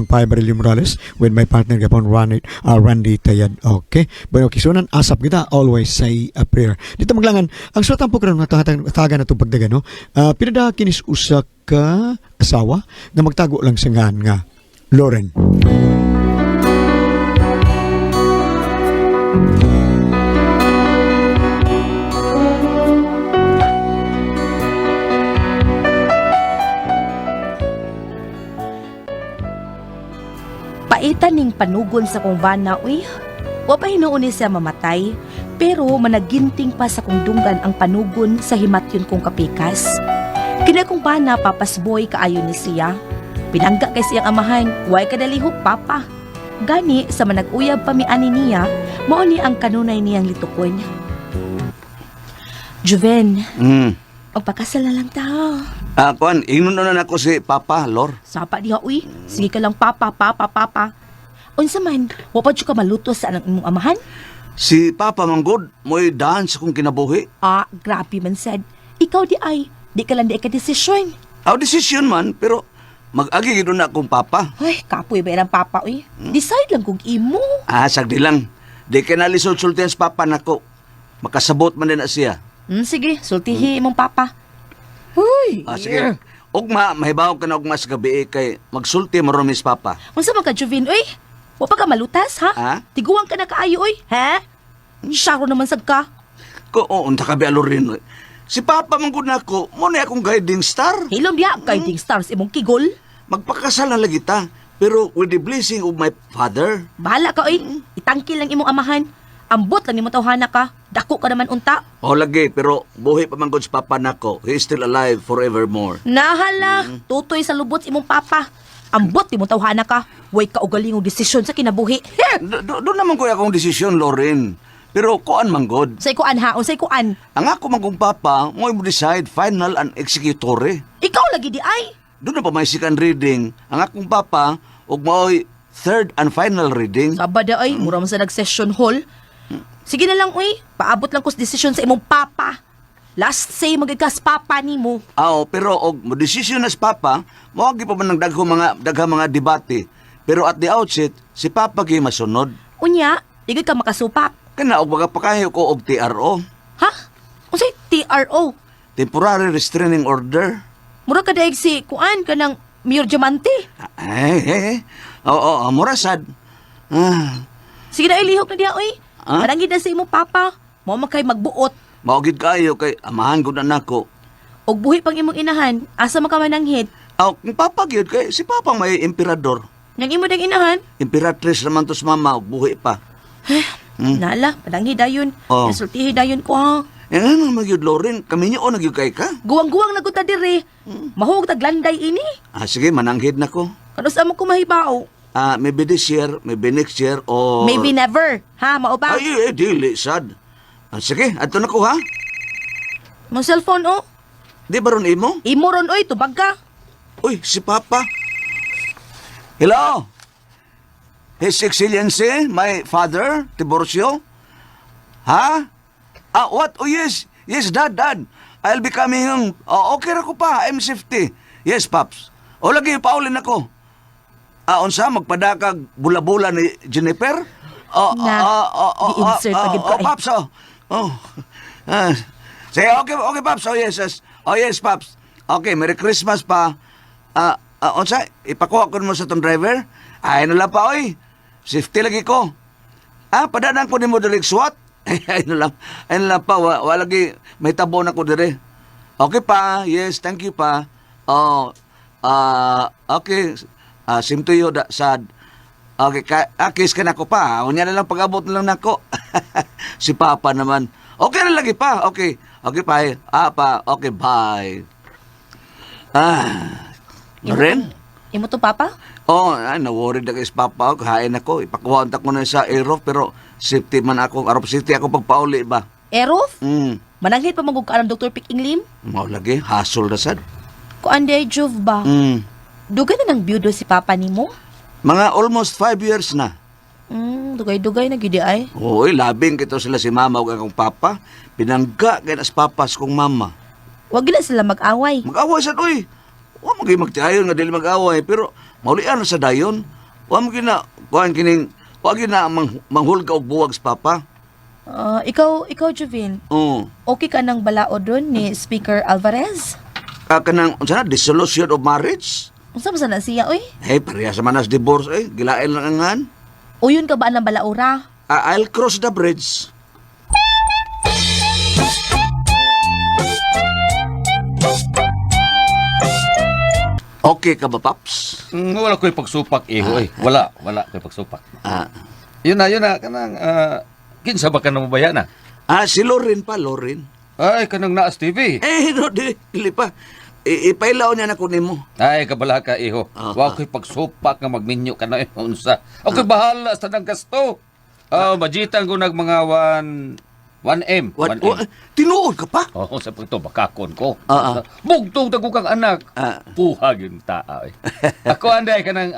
gapon pa Marilyn Morales with my partner gapon Randy Tayad. Okay. But okay, so nan asap kita always say a prayer. Dito maglangan ang suwat ang program na taga na itong pagdaga no. Pinada kinis usa ka asawa na magtago lang sa nga Lauren. Paitan ning panugon sa kong bana, uy. Wa pa hinuon siya mamatay, pero managinting pa sa kong dunggan ang panugon sa himatyon kong kapikas. Kina kong bana papasboy kaayo ni siya. Pinangga kay siyang amahan, way kadalihok papa. Gani sa manag-uyab pamiani niya, mao ni ang kanunay niyang litukon. Juven, magpakasal na lang tao. Kuan, inunan ako si Papa, Lor. Sapa diha, uy. Sige ka lang, papa. Unsa man, wapad siya ka malutos sa anang imong amahan? Si Papa Manggod, mo'y daan sa kong kinabuhi. Grabe man said. Ikaw di ka lang di ka desisyon. Desisyon man, pero mag-agi gito na akong Papa. Ay, kapoy ba irang papa, uy? Decide lang kung imo. Sagdi lang. Di ka nalisod-sultihan sa Papa nako. Makasabot man din na siya. Sige, sultihi imong papa. Uy, Sige. Ugma, mahibaw ka na ugma sa gabi kay magsulti mo ron, Miss Papa. Unsa man ka, Juvin, uy? Wa pa ka malutas, ha? Tiguang ka na kaayo, uy, ha? Syaro naman sad ka. Unta ka bialo rin. Si Papa Manggod na ako, mo na akong guiding star. Hilom diya, guiding stars imong kigol. Magpakasal na lagi ta, pero with the blessing of my father. Bahala ka, uy. Itangkil lang imong amahan. Ambot lang ni mo tawhana ka. Dako ka naman unta. Lagi, pero buhi pa Manggod si Papa nako. He is still alive forevermore. Nahala, tutoy sa lubot imong papa. Ambot di mo tawhana ka. Way ka ugalingong desisyon sa kinabuhi. Doon naman ko akong desisyon, Lauren. Pero kuan Manggod. Say kuan ha, unsay kuan. Ang ako Manggong Papa, mo decide final and executory. Ikaw lagi di ay. Doon na pa may second reading. Ang akong Papa, ug mao'y third and final reading. Sabada ay, mura man sa nag-session hall. Sige na lang, uy. Paabot lang ko sa desisyon sa imong papa. Last say magigas papa ni mo. Pero og mo desisyon na si Papa, mawagi pa man ng daghang mga debate. Pero at the outset, si Papa gyud masunod. Unya, digid ka makasupak. Kana og magapakayo ko og TRO. Ha? Unsay TRO? Temporary Restraining Order. Mura ka daig si kuan ka ng Mayor Diamante. Mura sad. Sige na ilihok na diya, uy. Marangid na sa imong papa. Mo makay magbuot. Maugid kayo kay amahan ko na nako. Og buhi pang imong inahan, asa makamananghid. Kung Papa gyud kay si Papa may emperador. Nang imo dang inahan? Imperatrice naman to sa mama og buhi pa. Nala, padanghi dayon. Nasultihi dayon ko ha. Ano magyud Lauren, kami niyo o nagyud kay ka? Guwang-guwang na guta diri. Mahug taglanday ini. Sige, mananghid na ko. Kano sa mo kumahibaw? Maybe this year, maybe next year, or... Maybe never. Ha, mao ba? Dili, sad. Sige, ato na ko ha. Mo cellphone oh. Di ba ron imo? Imo ron oy, tubag ka. Uy, si Papa. Hello? His Excellency, my father, Tiburcio? Ha? What? Oh, yes. Yes, Dad. I'll be coming. Okay ra ko pa. I'm safety. Yes, Paps. Lagi, paulin ako. Unsa, magpadakag bula-bula ni Jennifer? Di-insert pa gid ko. Paps, Say, okay, Paps. Yes, Paps. Okay, Merry Christmas pa. Unsa, ipakuha ko mo sa tong driver? Ano lang pa, oy. Safety lagi ko. Padanan ko ni mo dalig SWAT. Ano lang pa, walagi, may tabo na ko dire. Okay pa, yes, thank you pa. Okay, same to you, sad. Okay, kiss ka na ko pa. Unya na lang pag-abot na lang nako. Si Papa naman. Okay na lagi pa, okay pa. Okay, bye. Ren? Imo to papa? Na-worried na kay Papa. Kahain ako. Ipakuhaan ko na sa Aerof, pero safety man ako. Arop safety ako pagpauli ba? Erof? Mananghit pa magug ka ng Dr. Piking Lim? Mao lagi, hassle na sad. Kuan day Juve ba? Dugay na ng biyudo si papa nimo? Mga almost 5 years na. Dugay-dugay na gidi ay. Uy, labing kito sila si mama o akong papa. Pinangga kaya na si papa sa kong mama. Wag na sila mag-away. Mag-away sad, uy. wa mo magtiayon nga dili mag-away pero maulian na sa dayon. Wa mo gina kuan kining wa gina manghulga og buwag sa papa. Ikaw Jovin, Oo. okay ka nang balaod ron ni Speaker Alvarez? Kanang unsa na dissolution of marriage? Unsa man na siya oy? Hey, pareha sa manas divorce gilain lang angan. Uyon ka ba ng balaura? I'll cross the bridge. Okay ka ba, Paps? Wala ko'y pagsupak, iho eh. Wala ko'y pagsupak. Ah, Yun na, kanang, kinsa ba ka na mabaya na? si Lorin pa, Lorin. Ay, kanang naas TV. No, dili pa. Ipailaw niya na kunin mo. Ay, kabala ka, iho. Wa ko'y pagsupak nga magminyo ka na unsa. Ako'y bahala sa nang gasto. Majitan ko nag mga 1M. What? 1M. Tinuod ka pa? Oo, sa pagto, bakakon ko. Ah. Bugtong tago kang anak. Ah. Puhag yung tao eh. Ako anday ka nang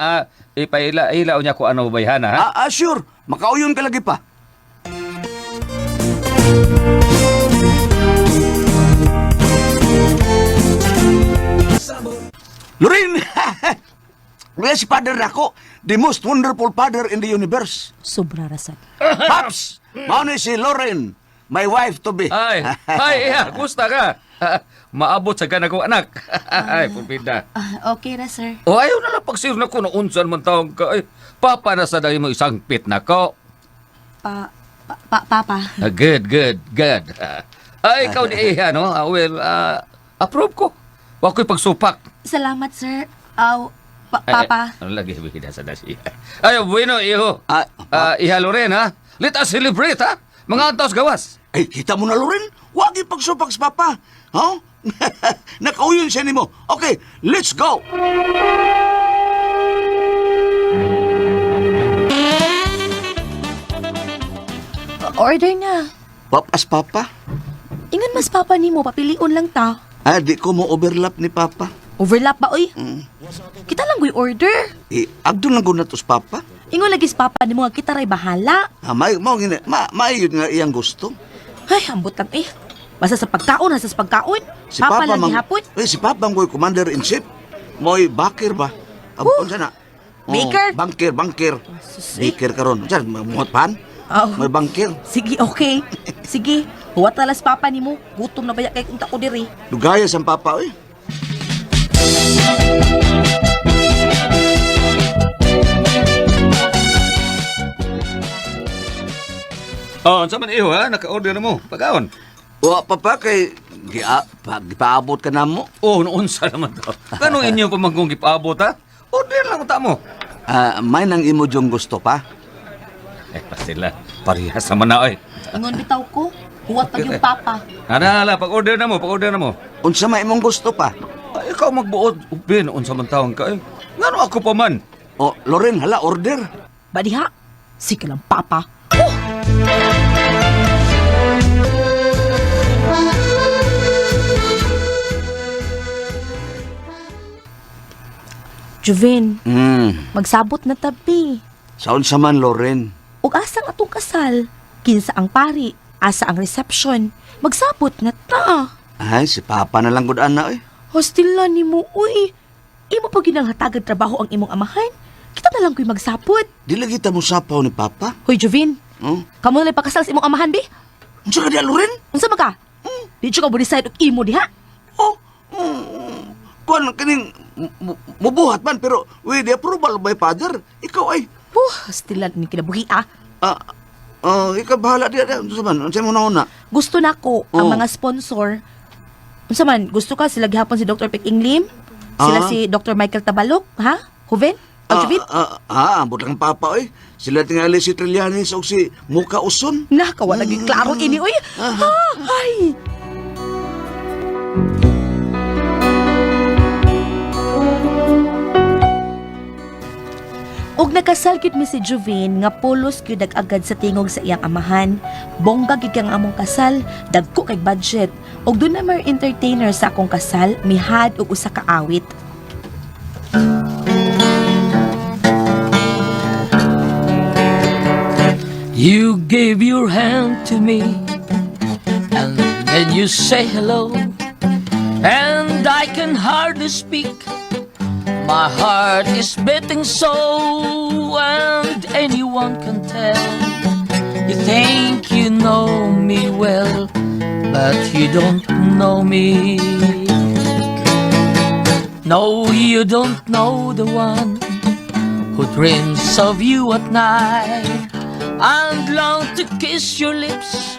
ilaw niya ko ano bayhana, ha? Sure. Makauyon ka lagi pa. Lorin! Wala si father ako. The most wonderful father in the universe. Sobra rasad. Paps! Mauna si Lorin. My wife to be. Ay, iya, gusta ka? Maabot sa ganang kong anak. Ay, pupida. Okay ra sir. O, ayaw na lang pagsir na ko na unsan man taong ka. Ay, papa na sa dahil mo isang pit na ko. Papa. Good. Ay, ikaw ni Iha, no? Approve ko. Huwag ko'y pagsupak. Salamat sir. Papa. Ano lagi bihida sa dasi? Ay, bueno, iho. Iha Loren, ha? Let us celebrate, ha? Mga antos gawas. Ay, kita mo na, Lorin. Huwag ipagsupak sa papa. Huh? Nakauyon siya ni mo. Okay, let's go. Order na. Papas, papa. Ingon mas papa nimo papilion lang ta. Di ko mo overlap ni papa. Overlap ba oy? Kita lang goy order. Agdon lang ko na to sa papa. Ingon lagi sa papa nimo nga kita ray bahala. Maayod nga iyang gusto. Ay, ambot lang eh. Basta sa pagkaon, sa pagkaon. Papa lang gihapon. Si Papa ang commander-in-chief. Mo'y bakir ba? Abon sana. Baker? Bangker. Baker karon. Diyan, muhat pan? May bangkir. Sige, okay. Sige. Huwat talas papa nimo. Gutom na baya kay kunta ko diri. Lugaya sa papa, oy. Sa man iho, ha? Naka-order na mo. Pagkaon. Wa papa kay gipaabot ka na mo. Noon sa naman to. Kano inyo pamanggong gipaabot, ha? Order lang ta mo. May nang imo jong gusto pa. Pa sila. Parehas naman na, oy. Ingon bitaw ko. Huwat pag yung papa. Hala, pag-order na mo. Unsa may imong gusto pa? Ay, ikaw magbuod. Ubin, unsa man taong ka, eh. Ngano ako pa man? Loren, hala, order. Badiha. Sige lang papa. Jovin, magsabot na tabi. Saon sa man, Loren? Ug asa ang atong kasal? Kinsa ang pari? Asa ang reception? Magsabot na ta. Ay, si Papa na lang gud ana, oy. Hostil na ni mo, uy. Imo pa ginanghatagad trabaho ang imong amahan. Kita na lang ko'y magsapot. Dili kita mo sapaw ni Papa. Hoy, Jovin. Kamu na lang pakasal sa imong amahan, bi? Unsa ka diya, Loren? Unsa ba ka? Di siya ka mo decide og imo diha. Kuan kining mubuhat man pero with the approval of my father. Ikaw ay Hostil na ni kinabuhi, ah. ikaw bahala diya. Unsa man? Unsa mo na? Gusto na ko ang mga sponsor. Unsa man, gusto ka sila gihapon si Dr. Pek Lim? Sila si Dr. Michael Tabalok, ha? Juven? Jovin? Ambot lang Papa, oy. Sila tingali si Trillanes o si Muka Uson. Kawa lagi klaro ini, uy. Ay! Og nakasal gyud mi si Jovin nga pulos gyud agad sa tingog sa iyang amahan. Bongga gyud kang among kasal, dagko kay budget. Og doon na may entertainer sa akong kasal, mihad og usa ka awit. You gave your hand to me, and then you say hello, and and I can hardly speak. My heart is beating so, and anyone can tell. You think you know me well, but you don't know me. No, you don't know the one who dreams of you at night and longs to kiss your lips,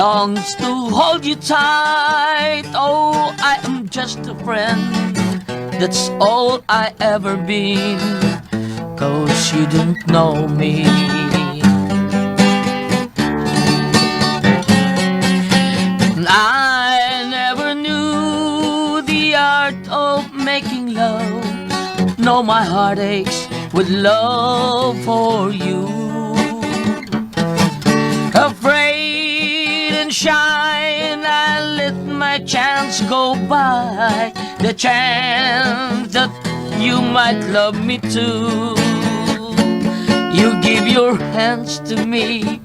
longs to hold you tight. Oh, I am just a friend, that's all I ever been, 'cause you don't know me. I never knew the art of making love. No, my heart aches with love for you. Afraid and shy, and I let my chance go by. The chance that you might love me too. You give your hands to me,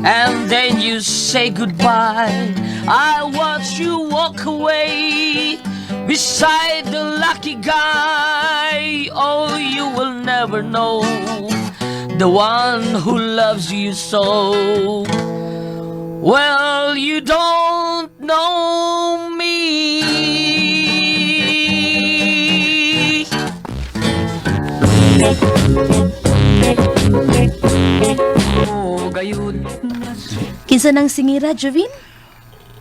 and then you say goodbye. I watch you walk away beside the lucky guy. Oh, you will never know the one who loves you so. Well, you don't know me. Oh, gayon. Kinsa nang singira, Jovin?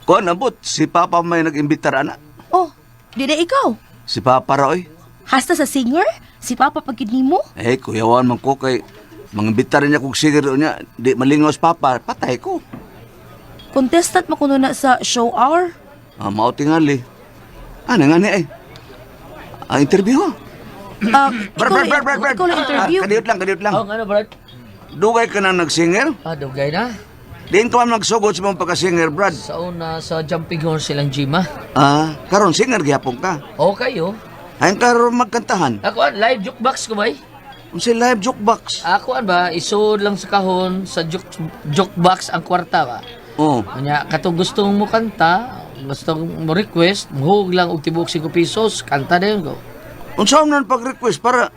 Kuan abot, si Papa may nag-imbitar anak. Oh, di na ikaw. Si Papa ra oy. Hasta sa singer? Si Papa pagkid nimo? Eh, kuyawan man ko kay mangimbitar niya kog sige niya. Di malingos Papa, patay ko. Contestant mo kuno na sa show hour? Mao tingali. Ano nga ni ay? Interview ha? Ikaw lang interview. Kadiyot lang. Oh, ano, Brad? Dugay ka na nag-singer? Dugay na. Diin ka man nagsugod sa mong pagka-singer, Brad. Sa una, sa jumping horse silang gym, ha? Karon singer gyapon ka. Okay, oh. Ayun karon magkantahan. Ako, live jukebox ko ba, eh? Unsa live jukebox? Ako, ba, isod lang sa kahon, sa jukebox ang kwarta, ba? Oh. Kanya, katong gustong mo kanta, gustong mo request, muhug lang og tibok 5 pesos, kanta na yun ko. Unsa man pag-request para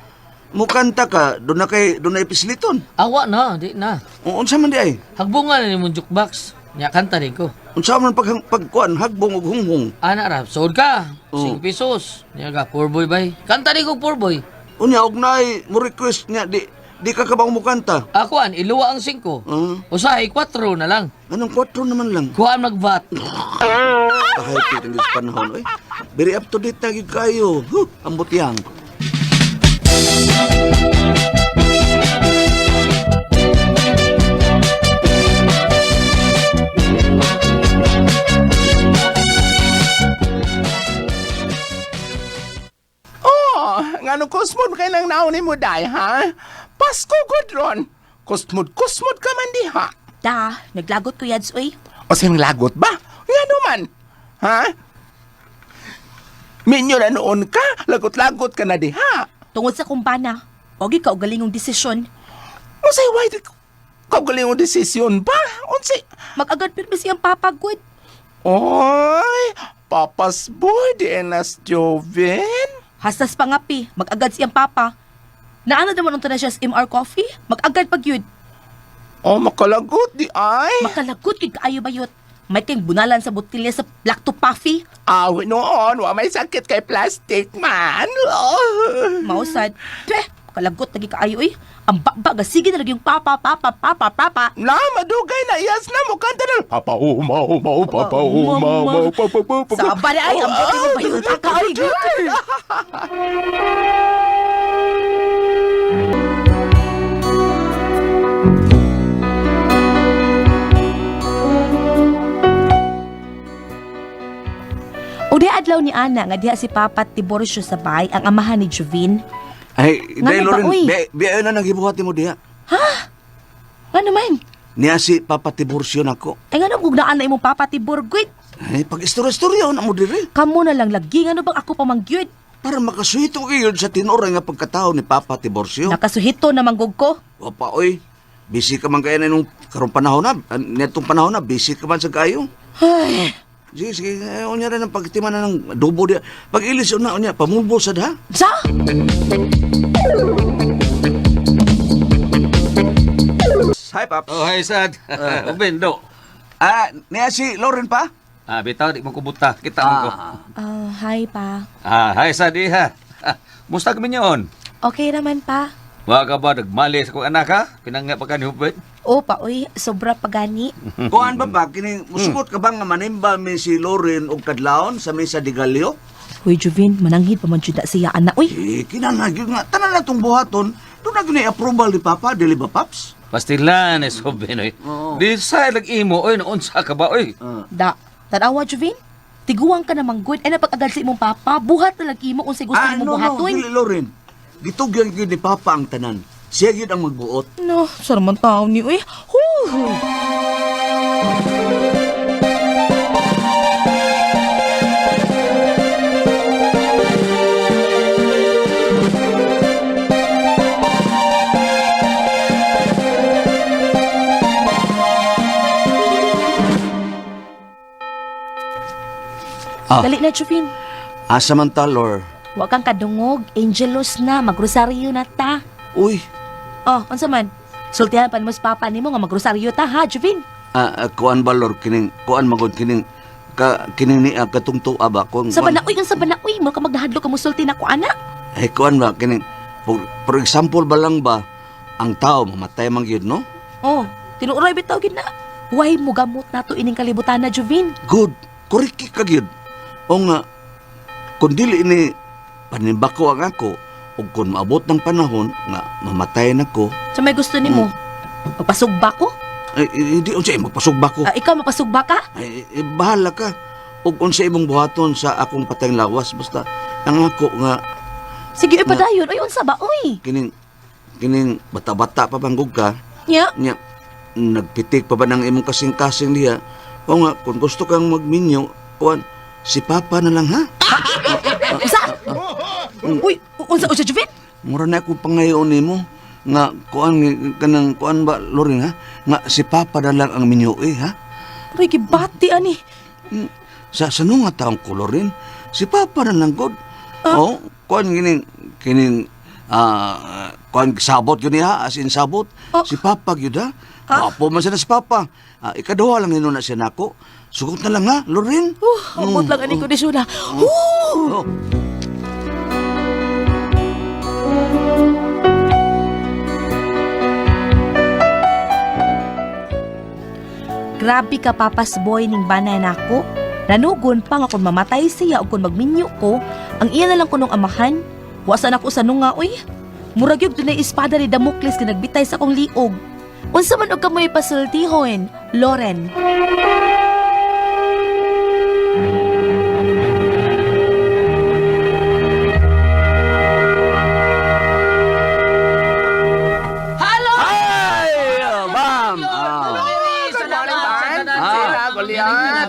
mukanta ka, doon na ipisliton. Awa na, di na. Unsa man di ay? Hagbungan na ni mong jukebox. Nya, kanta rin ko. Unsa man pagkuan hagbong ug hunghong. Ana ra, sold ka, Oh. 5 pesos. Nya ka, poor boy bay. Kanta rin ko, poor boy. Unya og naay mo request niya di ka kabang mukanta. Ako, iluwa ang 5. Usahay, 4 na lang. Anong 4 naman lang? Kuhaan mag-VAT. Kahit ito sa panahon, oy. Very up to date na gyud kayo. Ambot yang. Ngano kusmod kay nang nauni mo day, ha? Pasko gudron. Kusmod ka man diha. Da, naglagot ko yads, oy. O sing lagot ba? Ngano man? Ha? Minyo na noon ka, lagot-lagot ka na diha. Tungod sa kumbana, wag ikaw galingong desisyon. Unsay why kaugaling mo desisyon ba? Unsay? Mag-agad pirmi siyang papagod. Oy, papas boy, di enas Joven. Hastas pangapi, mag-agad siyang papa. Naano naman ang na siya sa MR Coffee? Mag-agad pag yun. Oh, makalagot di ay. Makalagot kay kaayo bayot. May kayong bunalan sa botilya sa Black to Puffy. Awi noon, wa may sakit kay plastic man. Mausad. Peh, makalagot lagi kaayo eh. Ang bakbaga, sige na lagi yung papa. Na, madugay na iyas na mo kanta na. Papa umaw, papa umaw, papa. Saba na ay, ang buti mo bayot. Akaw, girl. Uday adlaw ni Ana nga diha si Papa Tiborcio sa bahay ang amahan ni Jovin. Ay, Nga dahil ba, Loren, uy? biyayo na naghibuhati mo diha. Nga naman. Niya si Papa Tiburcio nako. Ay nga nang gugnaan na imong Papa Tiborgoy. Ay, pag istorya-istorya na mo diri. Kamu na lang lagi nga bang ako pamangyod. Para makasuhito kayo sa tinora nga pagkatao ni Papa Tiburcio. Nakasuhito na manggog ko. Opa, oy. Busy ka man kaya na nung karong panahon na. Netong panahon na, busy ka man sa kayo. Ay, Sige, sige. Unya rin ang pagtiman na ng adobo dia. Pag ilis na, unya, pamulbo sa da. Sa? Hi, Paps. Oh, hi, sad. Ubendo. Niya si Lauren pa? Bitaw, di mo kubuta. Kita mo ko. Hi pa. Hi, sad, ha. Musta kami yun? Okay naman pa. Wa ka ba nagmali sa kong anak, ha? Pinangga pa ka ni Hupit? O pa, uy, sobra pagani. Kuan ba kini musugot ka bang nga manimba mi si Lauren og kadlawon sa mesa de Galio? Uy, Juvin, mananghid pa man jud na siya, anak. Uy, Kinahanglan gyud nga tanan na tong buhaton. Doon na gyud approval ni Papa, dili ba, Paps? Pastilan, Subin, oy. Di sa imo, oy, naunsa ka ba, oy? da. Tanawa, Juvin? Tiguang ka namang good. Ay, napag-agad sa imong papa. Buhat na lagi mo kung sa gusto mo no, buhatoy. dili Lauren. Gitugyan gyud ni Papa ang tanan. Siya gyud ang magbuot. No, saraman tao ni, uy. Hoo! Dali na, Juvin. Asa man ta, Lor? Huwag kang kadungog. Angelos na. Magrosaryo na ta. Uy, Oh, unsa man? Sultihan pa mo sa papa nimo nga magrosaryo ta, ha, Juvin? kuan ba, Lor? Kuan magod kining kining ni katungto ba kung Sa banaoy, ang sa banaoy. Mo ka maghadlo ka mo sulti na ko, anak. kuan ba kining for example ba lang ba ang tao mamatay man gyud, no? Oh, tinuoray bitaw gid na. Huway mo gamot nato ining kalibutan na, Juvin. Good. Koriki ka gyud. O nga kun dili ini panimbako ang ako ug kun maabot ng panahon nga mamatay na ko, Sa may gusto nimo? Magpasugba ko? ay hindi unsay magpasugba ko. Ikaw mapasugba ka? Ay, bahala ka. Ug unsa imong buhaton sa akong patayng lawas basta ang ako nga Sige, padayon. Ay, unsa ba, uy? kining bata-bata pa banggog ka Nya, nya nagpitik pa ba ng imong kasing-kasing diha. O nga kung gusto kang magminyo kuan si Papa na lang, ha? unsa? Uy, unsa, Juvin? Mura na akong pangayon nimo nga kuan kanang kuan ba Lorin, ha? Nga si Papa na lang ang minyo, ha? Uy, gibati, ani. Sa sano nga taong ko, Lorin? Si Papa na lang god. Oh, kuan kining kuan sabot yun niya, as in sabot. Si Papa gyud, ha? Wapo man siya na si Papa. Ikaduha lang nino na siya nako. Sugot na lang, ha, Lorin? Abot lang ani kondisyon na. Oh. Grabe ka, papas boy, ning banay nako. Nanugon pa nga kung mamatay siya o kung magminyo ko, ang iya na lang kunong amahan. Wasan ako sa nunga, uy. Murag yung dunay espada ni Damocles na nagbitay sa akong liog. Unsa man og kamoy pasultihon, Lauren. Hello! Ay, ma'am.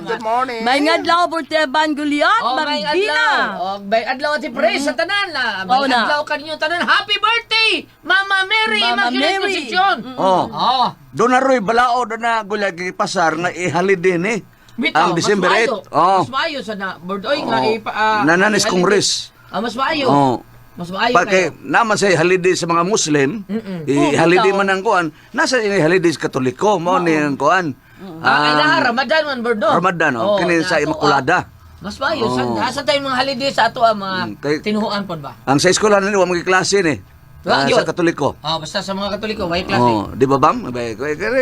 Good morning. May adlaw po Teban Guliat, Oh, may Marbina. adlaw. Oh, may adlaw at pre sa tanan na. May Oo na. adlaw kaninyong tanan. Happy birthday, Mama Mary, Mama Immaculate Mary. Concepcion. Oh. Oh, Doon na ro'y balao, doon na gulag pasar nga ihalidin, eh. bitaw, Ang December mas 8. maayo. Oh. Mas maayo sa na birthday nga Nananis Kongres. Mas maayo. Oh. Mas maayo Pa kay kayo. naman sa holiday sa mga Muslim, i-holiday man ang kuan. Nasa holiday sa Katoliko mo ni ang kuan. Ay na Ramadan man birdo. Ramadan, oh. Kini sa Immaculada. Mas maayo Oh. sa tayong mga holiday sa ato ang mga kay- tinuhuan pod ba. Ang sa eskwela nila wa mga klase ni. Yun. Sa Katoliko. Oh, basta sa mga Katoliko may klase. Oh, di ba bam?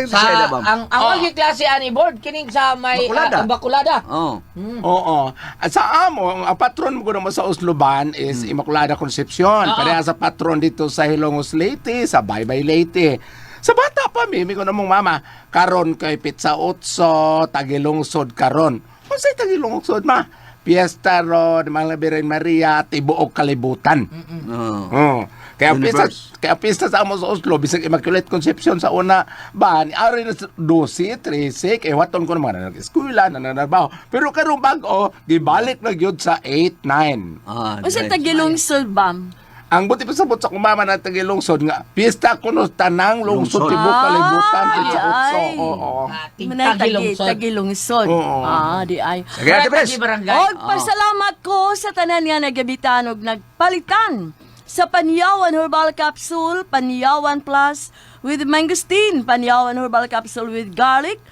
Sa ang wagi klase ani board kining sa may Bakulada. Bakulada. Oh. Oo. At sa amo, ang patron mo mo sa Osloban is Immaculada Concepcion. Pareha sa patron dito sa Hilongos Leyte, sa Baybay Leyte. Sa bata pa, mimi ko namang mama, karon kay Pizza Otso, Tagilungsod karon. Kung sa'y Tagilungsod, ma? Fiesta ron, mga Birhen Maria, Tibuok Kalibutan. Oh. Kaya Universe. pista sa amo sa Oslo, bisag Immaculate Conception sa una, ba, ni Ari na 12, 13, kaya waton ko naman na nag-eskwela, nananabaho. Pero karong bago, gibalik na yun sa 8, 9. O sa Tagilong Sulbam. Ang buti pa sabot sa kumama na tagilungsod nga, pista kuno tanang lungsod Lungsod. tibok kalibutan Ay, sa utso. ay. Oo. Manay Tagilungsod. tagilungsod. Oo. Di ay. Sige, Ate Pres. Barangay. Og pasalamat ko sa tanan nga nagabitan og nagpalitan sa Panyawan Herbal Capsule, Panyawan Plus with mangosteen, Panyawan Herbal Capsule with garlic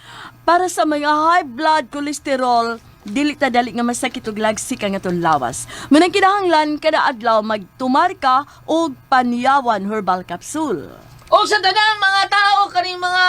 para sa mga high blood cholesterol. Dili ta dali nga masakit og lagsik ang atong lawas. Munang kinahanglan kada adlaw magtumar ka og Panyawan Herbal Capsule. O sa tanang mga tao kaning mga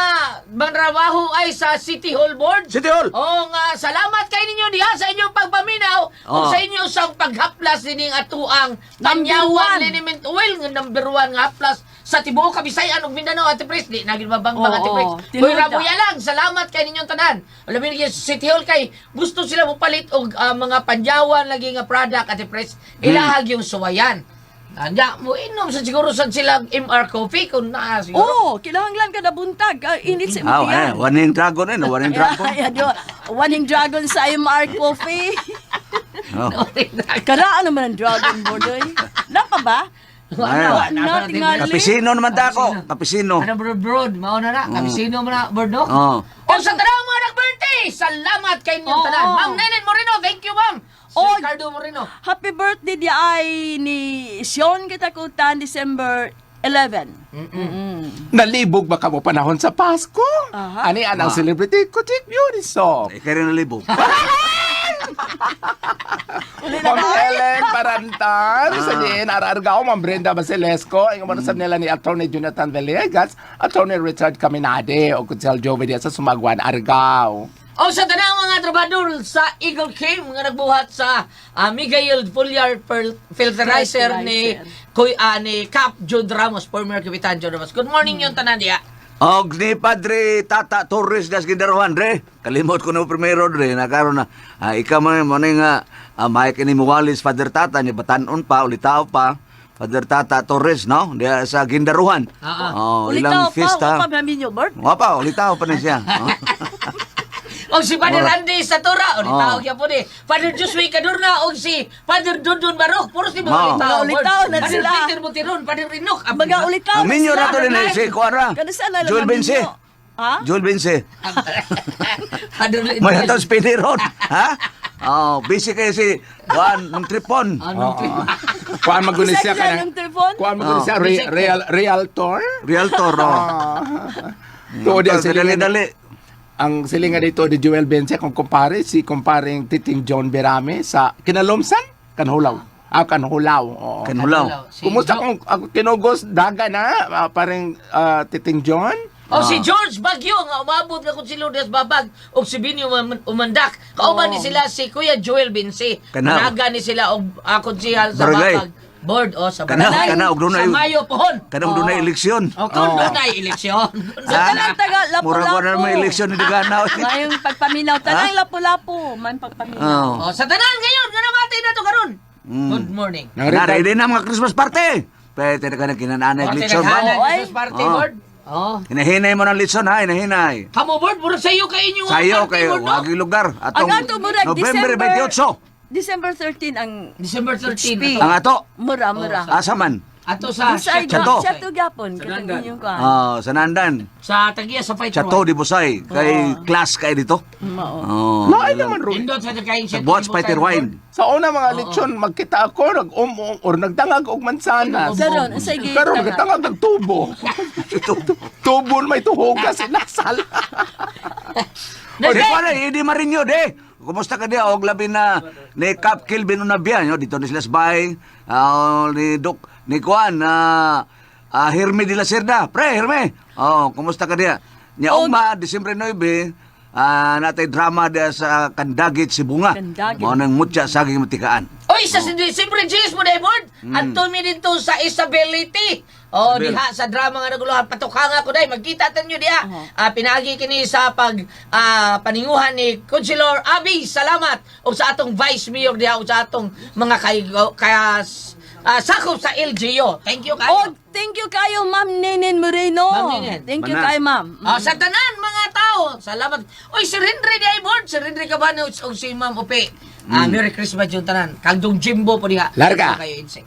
manrabaho ay sa City Hall Board. City Hall. O nga salamat kay ninyo diha sa inyong pagpaminaw o sa inyo sa paghaplas dining atuang Panyawan Liniment Oil nga number 1 nga haplas sa tibuok Kabisayan ug Mindanao, Ate Pres. Di na ginbabangbang, Ate Pres. tinuod na. Buya lang, salamat kay ninyong tanan. Alam niyo sa City Hall kay gusto sila mo palit og mga Panyawan lagi nga product, Ate Pres. Ilahag yung suwayan. Anya mo inom sa siguro sa sila MR coffee kung naa siguro. Oo, kinahanglan kada buntag. Init sa Ah, imutian. Waning Dragon Waning Dragon. Waning dragon sa MR Coffee. Oh. Karaan naman ang dragon board eh. Napa ba? Ay, Na tingali. Kapisino naman dako. Kapisino. Ano broad, mao na na, kabisino mo na bordo. Oh. O sa tanang mga nag-birthday, salamat kay ninyong Oo. tanan. Ma'am Nenen Moreno, thank you ma'am. Oh. Sir Ricardo Moreno. Happy birthday di ay ni Sean Kitakutan, December 11. Nalibog ba ka mo panahon sa Pasko? Aha. Ani anang celebrity ko Chick Beauty Soap. Ikaw rin nalibog. Ma'am Helen Parantar, sa diin, Arargao, Ma'am Brenda Basilesco, ang mga sa nila ni Attorney Jonathan Villegas, Attorney Richard Caminade, o Kutsel Jovi sa Sumagwan, Argao. O sa tanang mga trabador sa Eagle Cave nga nagbuhat sa Miguel Foliar Filterizer ni ni Cap Jude Ramos, former Kapitan Jude Ramos. Good morning yung tanan diya. Og ni Padre Tata Torres das Gindaruhan, re. Kalimot ko na primero, re. Nakaroon na. Ikaw mo nga, may kinimuwalis, Father Tata, ni Batanon pa, ulitaw pa. Father Tata Torres, no? Diya sa Gindaruhan. Oh, ilang Ulitaw fiesta. pa, wala pa minyo, Bert. Wapa, ulitaw pa na siya. O si Father Randy Satura, o tawag niya po ni Father Joshua Cadurna, o si Father Dundun Barok, puro si mga Mga ulitaw na Father sila. Peter Butiron, Father Rinok. Baga ulitaw Ang minyo na to din si Kuara. Kada saan na Joel lang Bense. minyo? Ha? Joel Bense. Father May hatang spinny road. Ha? Oh, busy kayo si Juan ng Tripon. Kuan magulis siya Isa ka yung telefon? Kuan magulis siya, Realtor? Realtor, oh. Tuod yan sila Dali-dali. ang silinga dito ni Joel Bense kung kumpare si kumparing Titing John Berame sa Kinalomsan, Kanhulaw. Kanhulaw. Oo. Kanhulaw. Kumusta kung ako kinugos daga na parang Titing John? O si George Bagyo nga umabot nga kung si Lourdes Babag o si Binyo Umandak. Kauban ni sila si Kuya Joel Binsi. Kanaw. Naga ni sila og konsihal sa Barangay. Babag board o sa Kana, barangay. kana, og doon Sa ay- Mayo pohon. Kanang doon na eleksyon. O kung doon na eleksyon. Sa tanang taga Mura ko na Lapu-Lapu. may eleksyon ni Dagana. Ngayong pagpaminaw, tanang Lapu-Lapu. Man pagpaminaw. Oh. O sa tanan ngayon nga namatay na to karon. Good morning. Naready na mga Christmas party. Pwede na ka na kinananay eleksyon ba? Tinaghanan, Ay. Jesus Party Oh. board. Oh. Hinahinay mo ng litson ha, hinahinay. Kamo board, mura sa'yo kayo yung Sayo party kayo, board, no? wagi lugar. Atong Ang ato murag November 28. December 13 ang December 13 HP. ato. Ang ato, mura. asa man? Ato sa Sa Chateau. Chateau Gapon. Katong inyong ka. Sa Nandan. sa Tagiya sa Fight Chateau di Busay. Kay class kay dito. Mao. Oh. Naay naman ro. Indot sa kain siya. Buhat Spider Wine. Sa una mga lechon, magkita ako, or nagtangag og mansanas. Karon, sa igay. Karon nagtangag ng tubo. Tubo may tuhugas inasal. O di pala, hindi marinyo de. Kumusta ka diya? Og labi na ni Cap Kilvin Unabia, no? Dito ni sila sa bahay. Ni Doc, ni Juan, Herme de la Cerda. Pre, Herme. Kumusta ka diya? Nya ugma, Disyembre 9, natay drama diya sa Kandagit, Sibunga. Kandagit. Mao nang mutya saging matikaan. Oy, sa December James mo na board. Anton mi dito sa Isabelity. Oh, Isabel. diha sa drama nga naguluhan patukang ako dai magkita tanyo diha. Pinagi kini sa pag paninguhan ni Councilor Abi. Salamat og sa atong Vice Mayor diha og sa atong mga sakop sa LGU. Thank you kayo. Oh, thank you kayo, Ma'am Nenen Moreno. Ma'am Nenen. Thank you Manas. kayo, Ma'am. Sa tanan mga tao, salamat. Oy, si Rindre di ay board, si Rindre Cabano og si Ma'am Upe. Merry Christmas yung tanan. Kagdong Jimbo po diha. Larga. Kayo insect.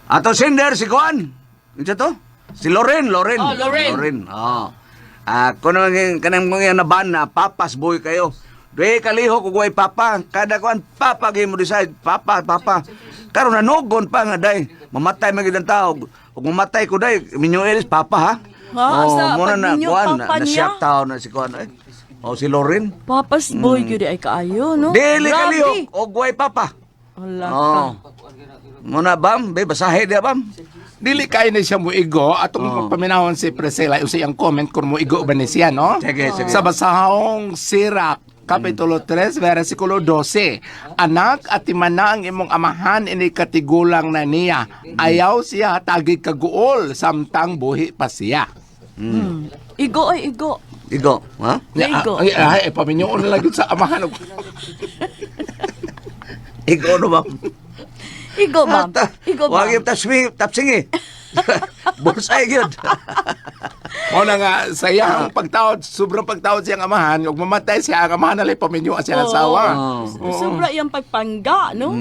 Ato sender si Kuan. Ito to? Si Loren. Oh, Loren. Loren. Oh. Kung kanang mga naban na papas boy kayo. Dwe kaliho ko guay papa. Kada kuan papa gyud mo decide. Papa. Karon nanugon pa nga day. Mamatay magid ang tao. Ug mamatay ko day, minyo Elis papa ha. Sa muna na pagminyo kuan papa na niya? shut down na si kuan. Si Loren. Papas boy gyud ay kaayo, no? Dili Grabe. kaliho og guay papa. Wala ka. Oh. Muna bam, basahe dia bam. Dili kay na siya muigo atong paminawon si Priscilla usay ang comment kung muigo ba ni siya no? Sige. Sa basahong Sirak Kapitulo 3, versikulo 12. Anak at timana ang imong amahan ini katigulang na niya. Ayaw siya tagi kaguol samtang buhi pa siya. Igo ay igo. Igo, ha? Igo. Ay, paminyoon na lang yun sa amahan. Igo no bam. Igo ba? Igo ba? Wag yung tapsingi. Bursay gyud. O na nga, sayang pagtawad, sobrang pagtawad siyang amahan, ug mamatay siya, ang amahan nalay paminyo at siyang asawa. Sobra iyang pagpangga, no?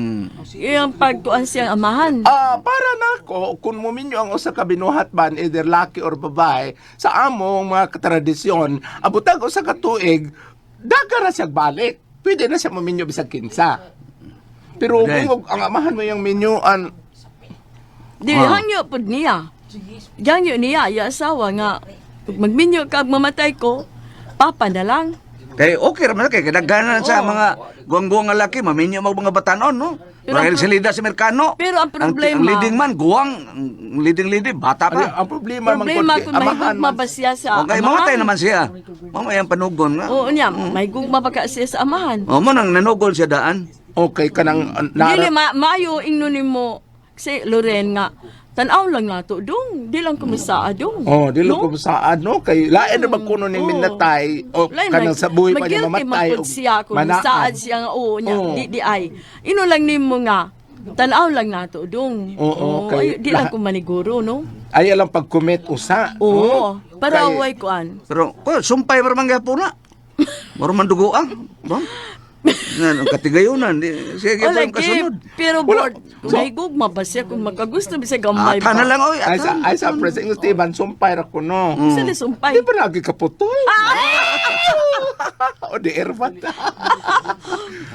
Iyang pagkuan siyang amahan. Para nako, kung muminyo ang usa ka binuhat ban, either laki or babae, sa among mga katradisyon, abutag usa ka tuig, daga na siya balik. Pwede na siya muminyo bisag kinsa. Pero Okay. kung ang amahan mo yung minyuan, Dili hangyo pud niya. Hangyo niya iya asawa nga pag magminyo ka ug mamatay ko, papa na lang. Kay okay ra man kay kadaghanan sa mga guwang-guwang nga laki maminyo mag mga batanon no. Pero Pero silida sa merkano. pero ang problema- ang leading man guwang, ang leading bata pa. ang problema, Problema kung may amahan gugma man. ba siya sa Okay, mamatay naman siya. Mamaya ang panugon nga. Oo niya, may gugma ba ka siya sa amahan. O man ang nanugol siya daan. Okay ka nang Dili maayo ingno nimo si Loren nga tan-aw lang nato dong, di lang kumisaa dong. Oh, dili No? ko saan no kay lain na magkuno ning minatay o Lain kanang sa buhay pa niya magilty mamatay magpud siya kung manaan. saad siya nga oo niya, Oo. di ay. Ino lang nimo nga tan-aw lang nato dong. Oo, kay ay, di lang lahat- ko maniguro no. Ay alang pag-commit usa. Oo, para Kay- way kuan. Pero sumpay pa man gyapon na. Moro man duguang. Ba? Nga katigayunan. Sige pa Wala yung kasunod. pero Wala. board, may gugma ba siya kung magkagusto ba siya gamay Ata na ba? lang oy. Ay sa President Esteban sumpay ra ko no. Sa sumpay. Di ba lagi kaputol? O di ervat.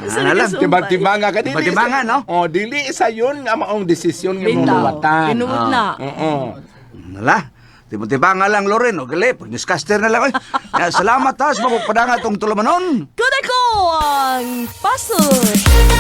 Sa na lang. sumpay. Tibang-tibanga ka dili. Tibang-tibangan, no? Oh, dili isa yun nga maong desisyon nga mong Bitaw. luwatan. Tinuod na. Oo. Nala. Tiba-tiba nga lang, Loren. O gali, pag-newscaster na lang. Salamat ha. Sa magpapadanga itong tulumanon. Kuda ko ang puzzle.